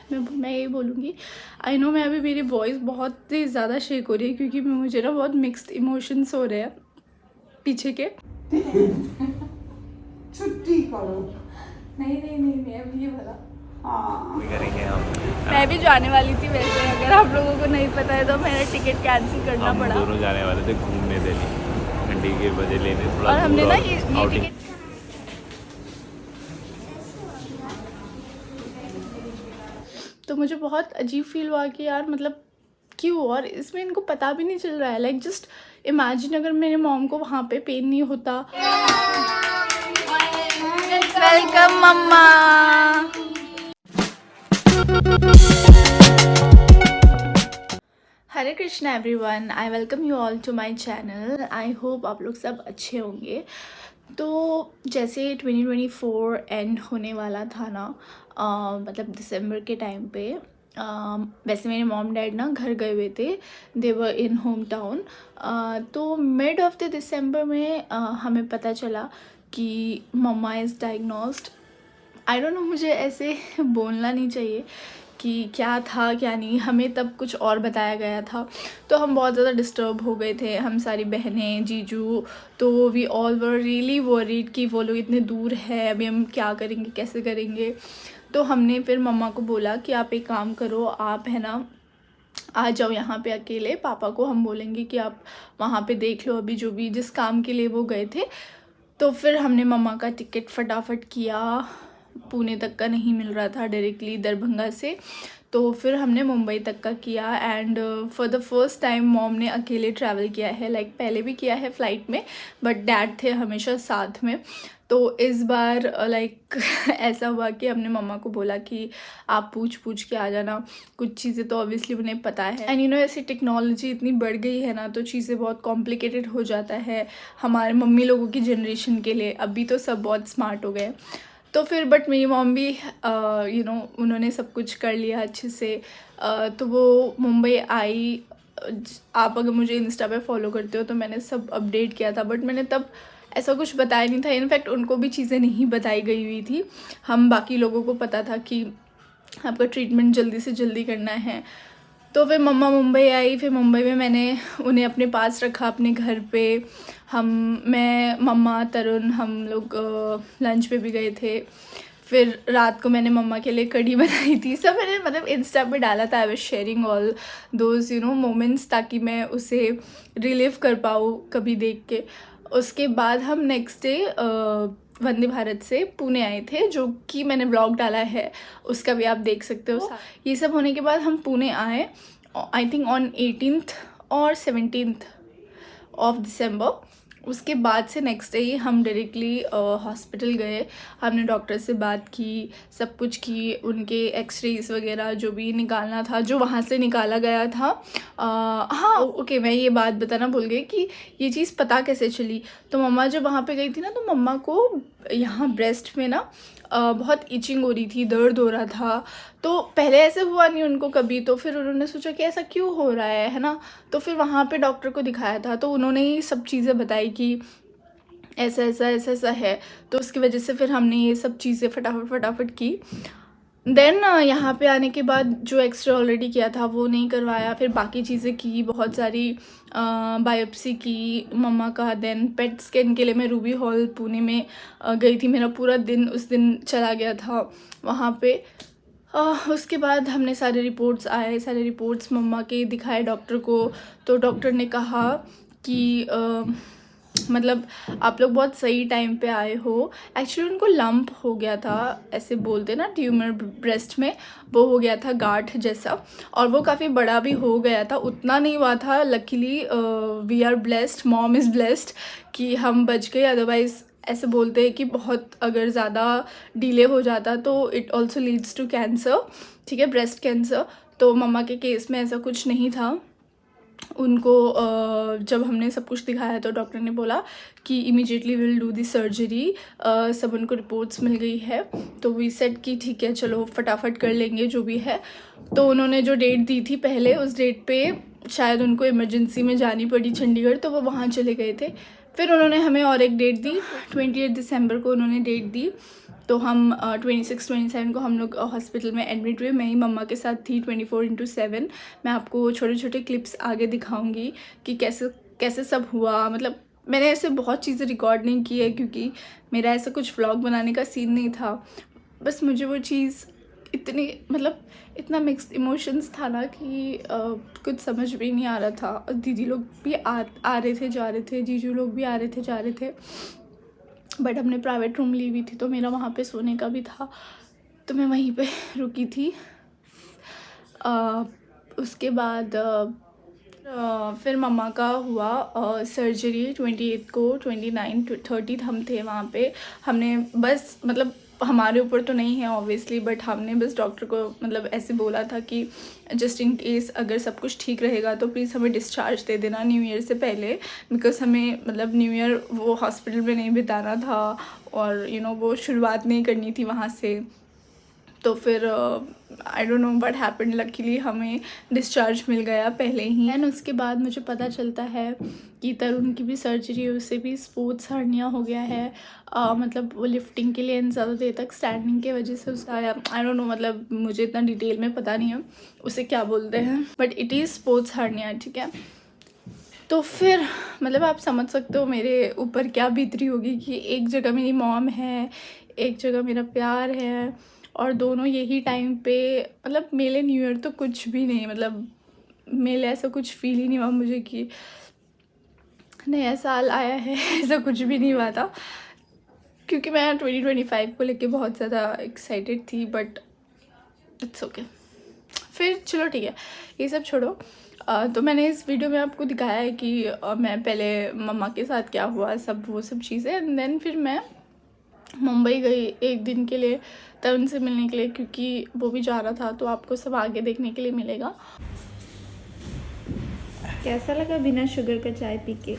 मैं यही बोलूँगी। आई नो मैं अभी मेरी वॉइस बहुत ही ज़्यादा शेक हो रही है क्योंकि मुझे ना बहुत मिक्स्ड इमोशंस हो रहे हैं पीछे के। छुट्टी करो। नहीं अभी ये वाला करेंगे हम। मैं भी जाने वाली थी वैसे, अगर आप लोगों को नहीं पता है तो मेरा टिकट कैंसिल करना हम पड़ा। दोनों जाने वाले थे घूमने दिल्ली, ठंडी के वजह लेने थोड़ा और हमने दूर ना और ये outing। टिकट तो मुझे बहुत अजीब फील हुआ कि यार मतलब क्यों, और इसमें इनको पता भी नहीं चल रहा है। लाइक जस्ट इमेजिन अगर मेरे मॉम को वहाँ पे पेन नहीं होता। Welcome mamma. Hare Krishna everyone, I welcome you all to my channel. I hope आप लोग सब अच्छे होंगे। तो जैसे 2024 एंड होने वाला था ना, मतलब दिसंबर के टाइम पे, वैसे मेरे मॉम डैड ना घर गए हुए थे, they were in home town. तो मिड ऑफ द दिसंबर में हमें पता चला कि मम्मा is diagnosed. I don't know, मुझे ऐसे बोलना नहीं चाहिए कि क्या था क्या नहीं, हमें तब कुछ और बताया गया था। तो हम बहुत ज़्यादा डिस्टर्ब हो गए थे, हम सारी बहनें जीजू, तो we all were really worried कि वो लोग इतने दूर है, अभी हम क्या करेंगे कैसे करेंगे। तो हमने फिर मम्मा को बोला कि आप एक काम करो, आप है ना आ जाओ यहाँ पे अकेले, पापा को हम बोलेंगे कि आप वहाँ पे देख लो अभी जो भी जिस काम के लिए वो गए थे। तो फिर हमने मम्मा का टिकट फटाफट किया, पुणे तक का नहीं मिल रहा था डायरेक्टली दरभंगा से, तो फिर हमने मुंबई तक का किया। And for the first time mom ने अकेले ट्रैवल किया है। लाइक पहले भी किया है फ़्लाइट में, बट डैड थे हमेशा साथ में। तो इस बार लाइक ऐसा हुआ कि हमने मम्मा को बोला कि आप पूछ के आ जाना, कुछ चीज़ें तो ऑब्वियसली उन्हें पता है। एंड यू नो ऐसी टेक्नोलॉजी इतनी बढ़ गई है ना, तो चीज़ें बहुत कॉम्प्लिकेटेड हो जाता है हमारे मम्मी लोगों की जनरेशन के लिए। अभी तो सब बहुत स्मार्ट हो गए। तो फिर बट मेरी मॉम भी यू नो उन्होंने सब कुछ कर लिया अच्छे से। तो वो मुंबई आई। आप अगर मुझे इंस्टा पे फॉलो करते हो तो मैंने सब अपडेट किया था, बट मैंने तब ऐसा कुछ बताया नहीं था। इनफैक्ट उनको भी चीज़ें नहीं बताई गई हुई थी। हम बाकी लोगों को पता था कि आपका ट्रीटमेंट जल्दी से जल्दी करना है। तो फिर मम्मा मुंबई आई। फिर मुंबई में मैंने उन्हें अपने पास रखा अपने घर पे। मैं मम्मा तरुण हम लोग लंच पे भी गए थे। फिर रात को मैंने मम्मा के लिए कढ़ी बनाई थी। सब मैंने मतलब इंस्टा पे डाला था। I was sharing all those you know moments, ताकि मैं उसे रिलीव कर पाऊँ कभी देख के। उसके बाद हम नेक्स्ट डे वंदे भारत से पुणे आए थे, जो कि मैंने व्लॉग डाला है, उसका भी आप देख सकते हो। ये सब होने के बाद हम पुणे आए, आई थिंक ऑन 18th और 17th ऑफ दिसंबर। उसके बाद से नेक्स्ट डे ही हम डायरेक्टली हॉस्पिटल गए। हमने डॉक्टर से बात की, सब कुछ की, उनके एक्सरेज वगैरह जो भी निकालना था, जो वहाँ से निकाला गया था। हाँ ओके, मैं ये बात बताना भूल गई कि ये चीज़ पता कैसे चली। तो मम्मा जब वहाँ पे गई थी ना, तो मम्मा को यहाँ ब्रेस्ट में ना बहुत इचिंग हो रही थी, दर्द हो रहा था। तो पहले ऐसे हुआ नहीं उनको कभी, तो फिर उन्होंने सोचा कि ऐसा क्यों हो रहा है ना। तो फिर वहाँ पे डॉक्टर को दिखाया था, तो उन्होंने ही सब चीज़ें बताई कि ऐसा ऐसा ऐसा ऐसा है। तो उसकी वजह से फिर हमने ये सब चीज़ें फटाफट की। देन यहाँ पे आने के बाद जो एक्सरे ऑलरेडी किया था वो नहीं करवाया, फिर बाकी चीज़ें की, बहुत सारी बायोप्सी की मम्मा का। देन पेट स्कैन के लिए मैं रूबी हॉल पुणे में गई थी। मेरा पूरा दिन उस दिन चला गया था वहाँ पे। उसके बाद हमने सारे रिपोर्ट्स मम्मा के दिखाए डॉक्टर को। तो डॉक्टर ने कहा कि मतलब आप लोग बहुत सही टाइम पे आए हो। एक्चुअली उनको लंप हो गया था, ऐसे बोलते ना ट्यूमर ब्रेस्ट में, वो हो गया था गांठ जैसा, और वो काफ़ी बड़ा भी हो गया था। उतना नहीं हुआ था, luckily we are blessed, mom is blessed कि हम बच गए। अदरवाइज़ ऐसे बोलते हैं कि बहुत अगर ज़्यादा डिले हो जाता तो it also leads to cancer, ठीक है, ब्रेस्ट कैंसर। तो मम्मा के केस में ऐसा कुछ नहीं था। उनको जब हमने सब कुछ दिखाया तो डॉक्टर ने बोला कि immediately will do the surgery. सब उनको रिपोर्ट्स मिल गई है, तो वी सेड कि ठीक है चलो फटाफट कर लेंगे जो भी है। तो उन्होंने जो डेट दी थी पहले, उस डेट पे शायद उनको इमरजेंसी में जानी पड़ी चंडीगढ़, तो वो वहाँ चले गए थे। फिर उन्होंने हमें और एक डेट दी, 28 दिसंबर को उन्होंने डेट दी। तो हम 26-27 को हम लोग हॉस्पिटल में एडमिट हुए। मैं ही मम्मा के साथ थी 24/7। मैं आपको छोटे छोटे क्लिप्स आगे दिखाऊंगी कि कैसे कैसे सब हुआ। मतलब मैंने ऐसे बहुत चीज़ें रिकॉर्ड नहीं की है क्योंकि मेरा ऐसा कुछ व्लॉग बनाने का सीन नहीं था। बस मुझे वो चीज़ इतनी मतलब इतना मिक्स्ड इमोशंस था ना कि कुछ समझ भी नहीं आ रहा था। और दीदी लोग भी आ रहे थे जा रहे थे, जीजू लोग भी आ रहे थे जा रहे थे। बट हमने प्राइवेट रूम ली हुई थी तो मेरा वहाँ पे सोने का भी था, तो मैं वहीं पे रुकी थी। उसके बाद फिर मम्मा का हुआ सर्जरी 28 को, 29-30 हम थे वहाँ पे। हमने बस मतलब हमारे ऊपर तो नहीं है ऑब्वियसली, बट हमने बस डॉक्टर को मतलब ऐसे बोला था कि जस्ट इन केस अगर सब कुछ ठीक रहेगा तो प्लीज़ हमें डिस्चार्ज दे देना न्यू ईयर से पहले, बिकॉज हमें मतलब न्यू ईयर वो हॉस्पिटल में नहीं बिताना था और वो शुरुआत नहीं करनी थी वहाँ से। तो फिर आई don't know what happened, luckily हमें डिस्चार्ज मिल गया पहले ही। एंड उसके बाद मुझे पता चलता है कि तरुण की भी सर्जरी है, उससे भी स्पोर्ट्स हर्निया हो गया है। मतलब वो लिफ्टिंग के लिए ज़्यादा देर तक स्टैंडिंग की वजह से उसका आई डोंट नो, मतलब मुझे इतना डिटेल में पता नहीं है उसे क्या बोलते हैं, but it is sports hernia, ठीक है। तो फिर मतलब आप समझ सकते हो मेरे ऊपर क्या बीतरी होगी कि एक जगह मेरी मॉम है, एक जगह मेरा प्यार है, और दोनों यही टाइम पे मतलब मेरे न्यू ईयर तो कुछ भी नहीं, मतलब मेरे ऐसा कुछ फील ही नहीं हुआ मुझे कि नया साल आया है। ऐसा कुछ भी नहीं हुआ था क्योंकि मैं 2025 को लेके बहुत ज़्यादा एक्साइटेड थी, बट इट्स ओके। फिर चलो ठीक है, ये सब छोड़ो। तो मैंने इस वीडियो में आपको दिखाया है कि मैं पहले मम्मा के साथ क्या हुआ, सब वो सब चीज़ें। एंड देन फिर मैं मुंबई गई एक दिन के लिए तरुण से मिलने के लिए, क्योंकि वो भी जा रहा था, तो आपको सब आगे देखने के लिए मिलेगा। कैसा लगा बिना शुगर का चाय पी के?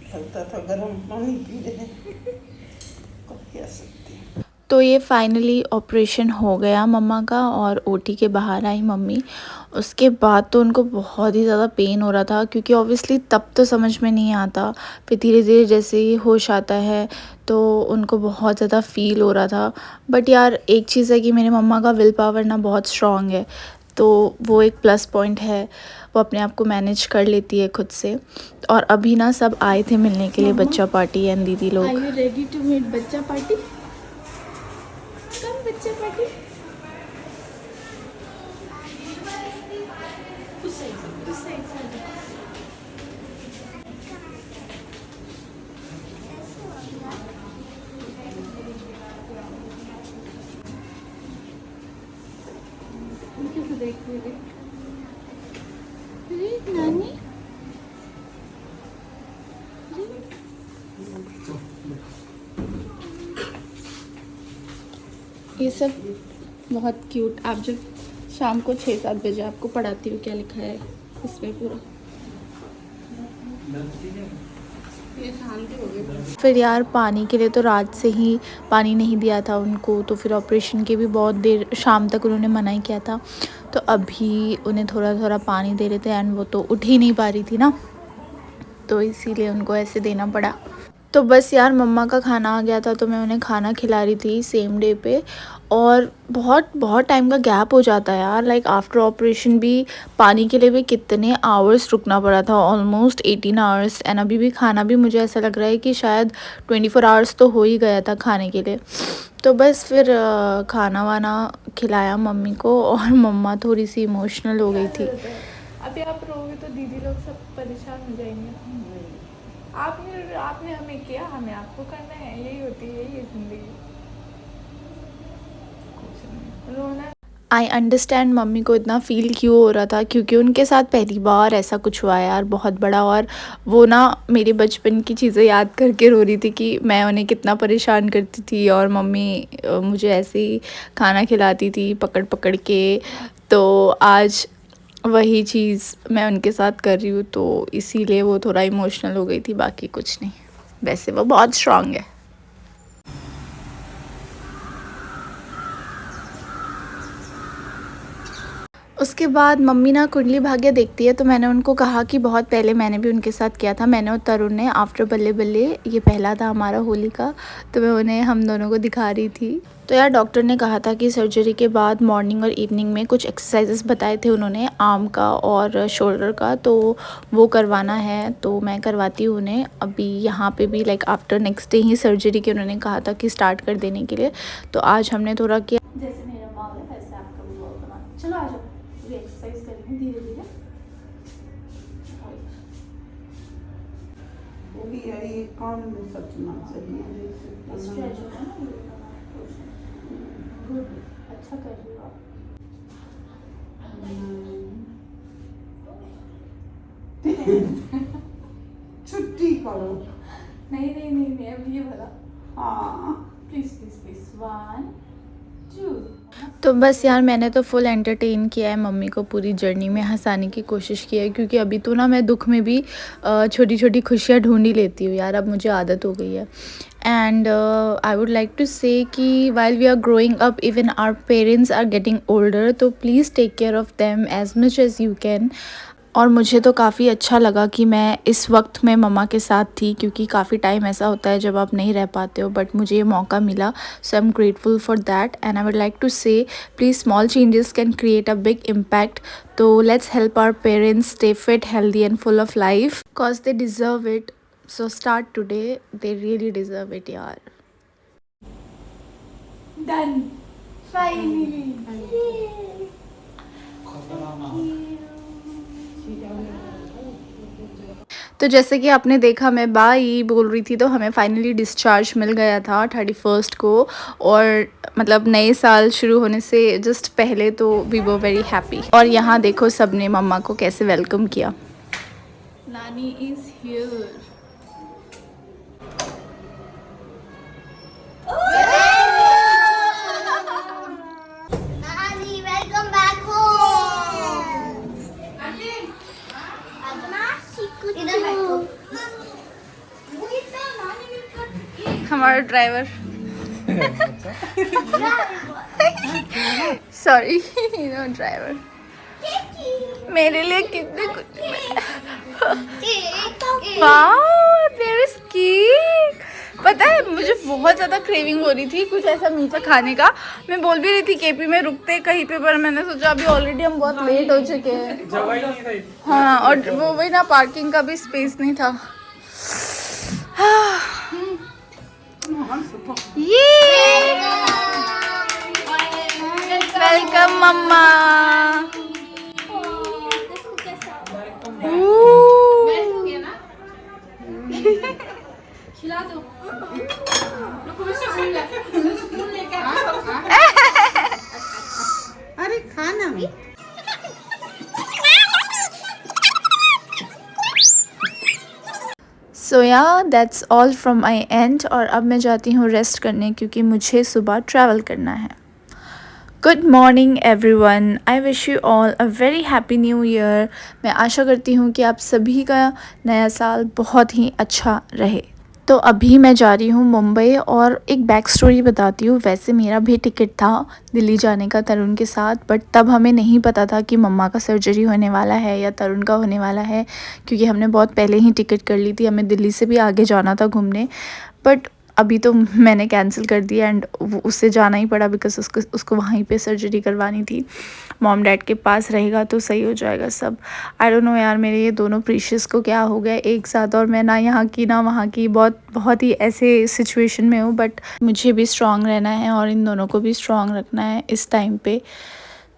लगता था गर्म पानी पी रहे हैं। कह सकते हैं। तो ये फाइनली ऑपरेशन हो गया मम्मा का और ओटी के बाहर आई मम्मी। उसके बाद तो उनको बहुत ही ज़्यादा पेन हो रहा था क्योंकि ऑब्वियसली तब तो समझ में नहीं आता, फिर धीरे धीरे जैसे ही होश आता है तो उनको बहुत ज़्यादा फ़ील हो रहा था। बट यार एक चीज़ है कि मेरे मम्मा का विल पावर ना बहुत स्ट्रॉन्ग है, तो वो एक प्लस पॉइंट है, वो अपने आप को मैनेज कर लेती है खुद से। और अभी ना सब आए थे मिलने के लिए, बच्चा पार्टी एंड दीदी लोग। Are you ready to meet बच्चा पार्टी? कम बच्चा पार्टी। नानी ये सब बहुत क्यूट। आप जब शाम को 6-7 बजे आपको पढ़ाती हूँ क्या लिखा है इसमें पूरा। फिर यार पानी के लिए तो रात से ही पानी नहीं दिया था उनको, तो फिर ऑपरेशन के भी बहुत देर शाम तक उन्होंने मना ही किया था, तो अभी उन्हें थोड़ा थोड़ा पानी दे रहे थे। एंड वो तो उठ ही नहीं पा रही थी ना, तो इसीलिए उनको ऐसे देना पड़ा। तो बस यार मम्मा का खाना आ गया था तो मैं उन्हें खाना खिला रही थी सेम डे पे। और बहुत बहुत टाइम का गैप हो जाता है यार, लाइक आफ्टर ऑपरेशन भी पानी के लिए भी कितने आवर्स रुकना पड़ा था, ऑलमोस्ट 18 आवर्स। एंड अभी भी खाना भी मुझे ऐसा लग रहा है कि शायद 24 आवर्स तो हो ही गया था खाने के लिए। तो बस फिर खाना वाना खिलाया मम्मी को और मम्मा थोड़ी सी इमोशनल हो गई थी। अभी आप रोगे तो दीदी लोग सब परेशान हो जाएंगे। आपने हमें किया, हमें आपको करना है, यही होती है, यही जिंदगी। रोना। आई अंडरस्टैंड मम्मी को इतना फ़ील क्यों हो रहा था, क्योंकि उनके साथ पहली बार ऐसा कुछ हुआ यार बहुत बड़ा। और वो ना मेरे बचपन की चीज़ें याद करके रो रही थी कि मैं उन्हें कितना परेशान करती थी और मम्मी मुझे ऐसे ही खाना खिलाती थी पकड़ पकड़ के। तो आज वही चीज़ मैं उनके साथ कर रही हूँ, तो इसीलिए वो थोड़ा इमोशनल हो गई थी, बाकी कुछ नहीं। वैसे वो बहुत स्ट्रांग है। उसके बाद मम्मी ना कुंडली भाग्य देखती है, तो मैंने उनको कहा कि बहुत पहले मैंने भी उनके साथ किया था, मैंने और तरुण ने आफ्टर बल्ले बल्ले, ये पहला था हमारा होली का, तो मैं उन्हें हम दोनों को दिखा रही थी। तो यार डॉक्टर ने कहा था कि सर्जरी के बाद मॉर्निंग और इवनिंग में कुछ एक्सरसाइजेस बताए थे उन्होंने, आर्म का और शोल्डर का, तो वो करवाना है, तो मैं करवाती हूँ उन्हें। अभी यहाँ पे भी लाइक आफ्टर नेक्स्ट डे ही सर्जरी के उन्होंने कहा था कि स्टार्ट कर देने के लिए, तो आज हमने थोड़ा किया। जैसे मेरा माल है वैसे आपका भी वर्क करना। चलो आ जाओ, भी एक्सरसाइज करेंगे धीरे धीरे। वो भी है, ये काम में सचना चाहिए। स्ट्रेच होता है ना, गुड, अच्छा कर रही हो आप। छुट्टी करो। नहीं नहीं नहीं नहीं, अब ये वाला हाँ प्लीज प्लीज प्लीज, 1 2। तो बस यार मैंने तो फुल एंटरटेन किया है मम्मी को, पूरी जर्नी में हंसाने की कोशिश की है, क्योंकि अभी तो ना मैं दुख में भी छोटी छोटी खुशियाँ ढूंढ ही लेती हूँ यार, अब मुझे आदत हो गई है। And I would like to say कि while we are growing up, even our parents are getting older, तो please take care of them as much as you can. और मुझे तो काफ़ी अच्छा लगा कि मैं इस वक्त में मम्मा के साथ थी, क्योंकि काफ़ी टाइम ऐसा होता है जब आप नहीं रह पाते हो, बट मुझे ये मौका मिला, so I am grateful for that. And I would like to say please small changes can create a big impact, तो let's help our parents stay fit, healthy and full of life, because they deserve it. So start today, they really deserve it यार। Done finally. तो जैसे कि आपने देखा मैं by बोल रही थी, तो हमें फाइनली डिस्चार्ज मिल गया था 31 को, और मतलब नए साल शुरू होने से जस्ट पहले, तो वी वर वेरी हैप्पी। और यहाँ देखो सबने मम्मा को कैसे वेलकम किया। नानी is here. Nani, welcome back home. इधर बैठो। हमारा ड्राइवर सॉरी नो ड्राइवर मेरे लिए कितने कुछ। Wow there is cake. पता है मुझे बहुत ज़्यादा क्रेविंग हो रही थी कुछ ऐसा मीठा खाने का, मैं बोल भी रही थी केपी में रुकते कहीं पे, पर मैंने सोचा अभी ऑलरेडी हम बहुत लेट हो चुके हैं। हाँ, और वो वही ना, पार्किंग का भी स्पेस नहीं था। ये वेलकम मम्मा। खिला दो। अरे खाना सो या that's all from my and, और अब मैं जाती हूँ रेस्ट करने, क्योंकि मुझे सुबह ट्रैवल करना है। Good morning everyone, I wish you all a very happy new year. मैं आशा करती हूँ कि आप सभी का नया साल बहुत ही अच्छा रहे। तो अभी मैं जा रही हूँ मुंबई, और एक बैक स्टोरी बताती हूँ। वैसे मेरा भी टिकट था दिल्ली जाने का तरुण के साथ, बट तब हमें नहीं पता था कि मम्मा का सर्जरी होने वाला है या तरुण का होने वाला है, क्योंकि हमने बहुत पहले ही टिकट कर ली थी, हमें दिल्ली से भी आगे जाना था घूमने। बट अभी तो मैंने कैंसिल कर दिया, एंड उससे जाना ही पड़ा, बिकॉज उसको वहीं पे सर्जरी करवानी थी। मॉम डैड के पास रहेगा तो सही हो जाएगा सब। आई डोंट नो यार, मेरे ये दोनों प्रीशियस को क्या हो गया एक साथ, और मैं ना यहाँ की ना वहाँ की, बहुत ही ऐसे सिचुएशन में हूँ। बट मुझे भी स्ट्रॉन्ग रहना है और इन दोनों को भी स्ट्रॉन्ग रखना है इस टाइम पे,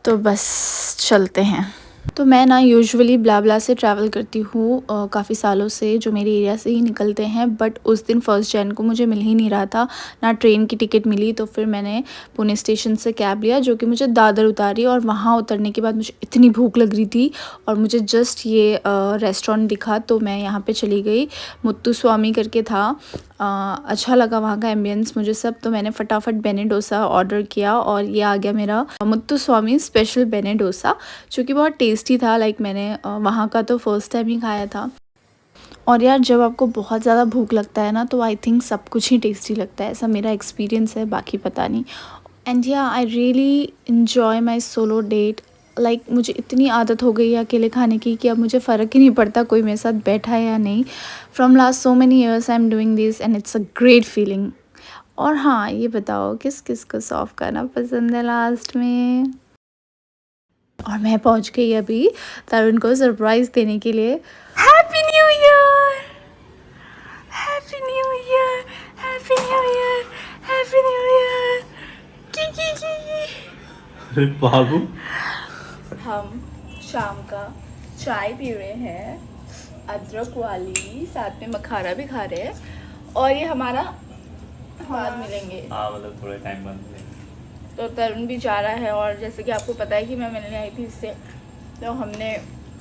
तो बस चलते हैं। तो मैं ना यूजुअली ब्लाब्ला से ट्रैवल करती हूँ काफ़ी सालों से, जो मेरे एरिया से ही निकलते हैं, बट उस दिन 1 जनवरी को मुझे मिल ही नहीं रहा था, ना ट्रेन की टिकट मिली, तो फिर मैंने पुणे स्टेशन से कैब लिया, जो कि मुझे दादर उतारी। और वहाँ उतरने के बाद मुझे इतनी भूख लग रही थी, और मुझे जस्ट ये रेस्टोरेंट दिखा, तो मैं यहाँ पे चली गई। मुत्तुस्वामी करके था, अच्छा लगा वहाँ का एम्बियंस मुझे सब, तो मैंने फटाफट बेने डोसा ऑर्डर किया, और ये आ गया मेरा मुत्तुस्वामी स्पेशल बेने डोसा, जो कि बहुत टेस्टी था। लाइक मैंने वहाँ का तो फर्स्ट टाइम ही खाया था। और यार जब आपको बहुत ज़्यादा भूख लगता है ना, तो आई थिंक सब कुछ ही टेस्टी लगता है, ऐसा मेरा एक्सपीरियंस है, बाकी पता नहीं। And yeah I really enjoy my solo date like मुझे इतनी आदत हो गई है अकेले खाने की कि अब मुझे फ़र्क ही नहीं पड़ता कोई मेरे साथ बैठा है या नहीं. From last so many years I am doing this and it's a great feeling. और हाँ, ये बताओ किस किस को सॉफ्ट करना पसंद है लास्ट में. और मैं पहुंच गई अभी तरुण को सरप्राइज़ देने के लिए. Happy new year, happy new year, happy new year, happy new year. अरे बाबू, हम शाम का चाय पी रहे हैं, अदरक वाली, साथ में मखाना भी खा रहे हैं. और ये हमारा बाद मिलेंगे. हाँ मतलब थोड़े टाइम बाद में. तो तरुण भी जा रहा है और जैसे कि आपको पता है कि मैं मिलने आई थी इससे, तो हमने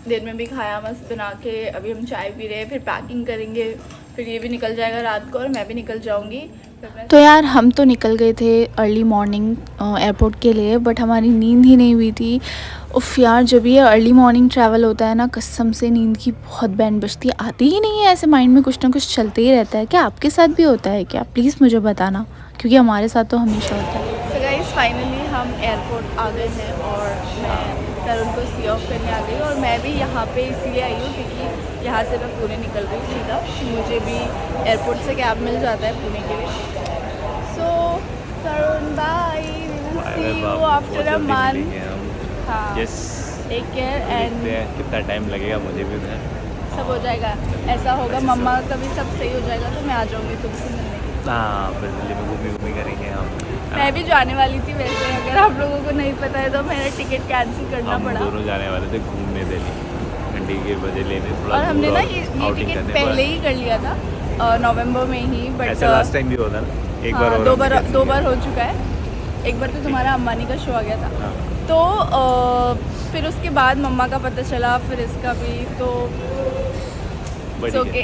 दिन में भी खाया मस्त बना के. अभी हम चाय पी रहे हैं, फिर पैकिंग करेंगे, फिर ये भी निकल जाएगा रात को और मैं भी निकल जाऊंगी. तो यार हम तो निकल गए थे अर्ली मॉर्निंग एयरपोर्ट के लिए, बट हमारी नींद ही नहीं हुई थी. उफ़ यार, जब ये अर्ली मॉर्निंग ट्रैवल होता है ना, कसम से नींद की बहुत बैंड बजती है. आती ही नहीं है, ऐसे माइंड में कुछ ना कुछ चलते ही रहता है. क्या आपके साथ भी होता है क्या? प्लीज़ मुझे बताना, क्योंकि हमारे साथ तो हमेशा होता है. सो गाइस, फाइनली हम एयरपोर्ट आ गए हैं और मैं तरुण को सी ऑफ करने आ गई. और मैं भी यहाँ पे इसलिए आई हूँ क्योंकि यहाँ से मैं पुणे निकल गई सीधा. मुझे भी एयरपोर्ट से कैब मिल जाता है पुणे के लिए. So Tarun, bye, we will see you after a month. हाँ, यस, टेक केयर. एंड कितना टाइम लगेगा मुझे भी उधर. सब हो जाएगा, ऐसा होगा मम्मा का भी सब सही हो जाएगा तो मैं आ जाऊँगी तुमसे मिलने. हाँ, फिर दिल्ली में घूमी करेंगे हम. मैं भी जाने वाली थी वैसे, अगर आप लोगों को नहीं पता है तो मेरा टिकट कैंसिल करना हम पड़ा. दोनों जाने वाले थे घूमने दिल्ली, ठंडी के वजह लेने थोड़ा. और हमने दूर ना ये outing टिकट करने पहले पर- ही कर लिया था नवंबर में ही. बट ऐसा लास्ट टाइम भी होता ना, एक बार और दो हमने बार cancel दो किया. बार हो चुका है. एक बार तो तुम्हारा अंबानी का शो आ गया था. हाँ. तो फिर उसके बाद मम्मा का पता चला, फिर इसका भी. तो बट इट्स ठीक है. ओके.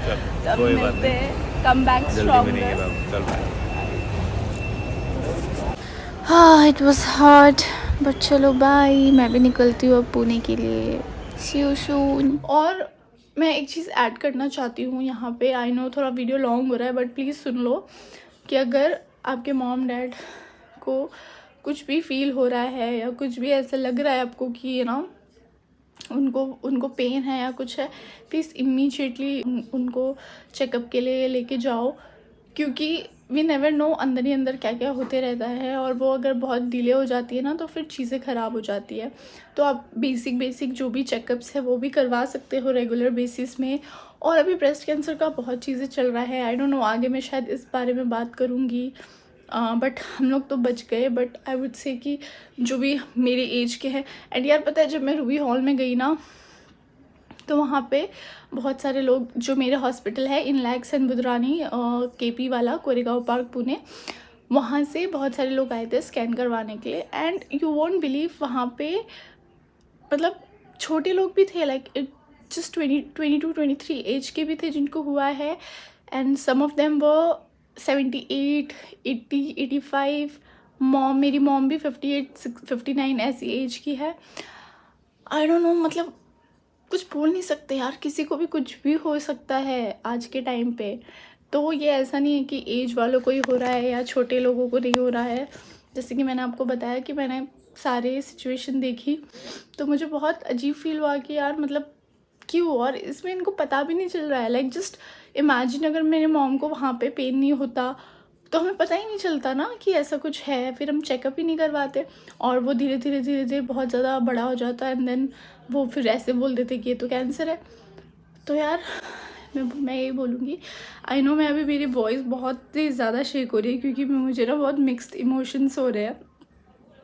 चल, अब कोई बात मिलते नहीं, हैं, कम बैक जल्दी मिलेंगे स्ट्रॉन्गर. बाबू. चल बाय. हाँ, इट वॉज हार्ड, बट चलो बाय. मैं भी निकलती हूँ अब पुणे के लिए. सी यू सून. और मैं एक चीज़ ऐड करना चाहती हूँ यहाँ पे. आई नो थोड़ा वीडियो लॉन्ग हो रहा है, बट प्लीज़ सुन लो कि अगर आपके मॉम डैड को कुछ भी फील हो रहा है या कुछ भी ऐसा लग रहा है आपको कि यू नो उनको पेन है या कुछ है, प्लीज़ इमीडिएटली उनको चेकअप के लिए लेके जाओ. क्योंकि वी नेवर नो अंदर ही अंदर क्या क्या होते रहता है, और वो अगर बहुत डिले हो जाती है ना तो फिर चीज़ें ख़राब हो जाती है. तो आप बेसिक जो भी चेकअप्स है वो भी करवा सकते हो रेगुलर बेसिस में. और अभी ब्रेस्ट कैंसर का बहुत चीज़ें चल रहा है. आई डोंट नो, आगे मैं शायद इस बारे में बात करूँगी. बट हम लोग तो बच गए. बट आई वुड से कि जो भी मेरी एज के हैं. एंड यार पता है, जब मैं रूबी हॉल में गई ना तो वहाँ पे बहुत सारे लोग, जो मेरे हॉस्पिटल है इन लैक्स एंड बुधरानी केपी वाला, कोरेगांव पार्क पुणे, वहाँ से बहुत सारे लोग आए थे स्कैन करवाने के लिए. एंड यू वोंट बिलीव, वहाँ पे मतलब छोटे लोग भी थे, लाइक जस्ट 22-23 एज के भी थे जिनको हुआ है. एंड सम ऑफ देम वो 78, 80, 85. मेरी मॉम भी 58-59 ऐसी एज की है. आई डोंट नो, मतलब कुछ बोल नहीं सकते यार, किसी को भी कुछ भी हो सकता है आज के टाइम पे. तो ये ऐसा नहीं है कि एज वालों को ही हो रहा है या छोटे लोगों को नहीं हो रहा है. जैसे कि मैंने आपको बताया कि मैंने सारे सिचुएशन देखी, तो मुझे बहुत अजीब फील हुआ कि यार मतलब क्यों, और इसमें इनको पता भी नहीं चल रहा है. लाइक जस्ट इमेजिन, अगर मेरे मॉम को वहाँ पे पेन नहीं होता तो हमें पता ही नहीं चलता ना कि ऐसा कुछ है. फिर हम चेकअप ही नहीं करवाते और वो धीरे धीरे बहुत ज़्यादा बड़ा हो जाता है. एंड देन वो फिर ऐसे बोल देते कि ये तो कैंसर है. तो यार मैं यही बोलूँगी, आई नो मैं अभी मेरी वॉइस बहुत ही ज़्यादा शेक हो रही है क्योंकि मुझे ना बहुत मिक्स्ड इमोशंस हो रहे हैं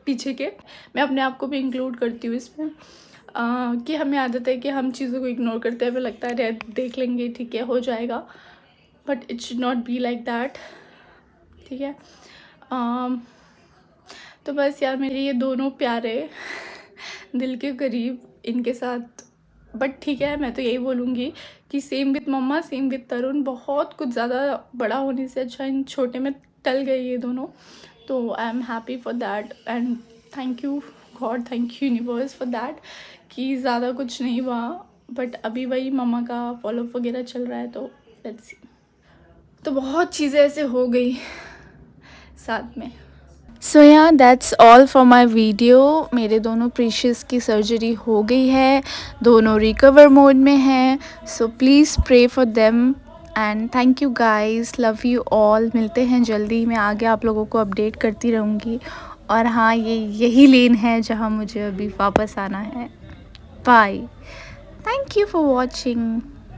पीछे के. मैं अपने आप को भी इंक्लूड करती हूँ इसमें. कि हमें आदत है कि हम चीज़ों को इग्नोर करते हैं. हमें लगता है देख लेंगे, ठीक है, हो जाएगा. But it should not be like that. ठीक है. तो बस यार, मेरे ये दोनों प्यारे दिल के करीब, इनके साथ. बट ठीक है, मैं तो यही बोलूँगी कि सेम विथ मम्मा, सेम विथ तरुण, बहुत कुछ ज़्यादा बड़ा होने से अच्छा इन छोटे में टल गए ये दोनों. तो I am happy for that. And thank you God, thank you universe for that कि ज़्यादा कुछ नहीं हुआ. बट अभी वही मम्मा का फॉलोअप वगैरह चल रहा है, तो लेट्स सी. तो बहुत चीज़ें ऐसे हो गई साथ में. सो या that's all for my video. मेरे दोनों प्रीशियस की सर्जरी हो गई है, दोनों रिकवर मोड में हैं। So please pray for them and thank you guys, love you all. मिलते हैं जल्दी, मैं आगे आप लोगों को अपडेट करती रहूँगी। और हाँ, यही लेन है जहाँ मुझे अभी वापस आना है। Bye, thank you for watching.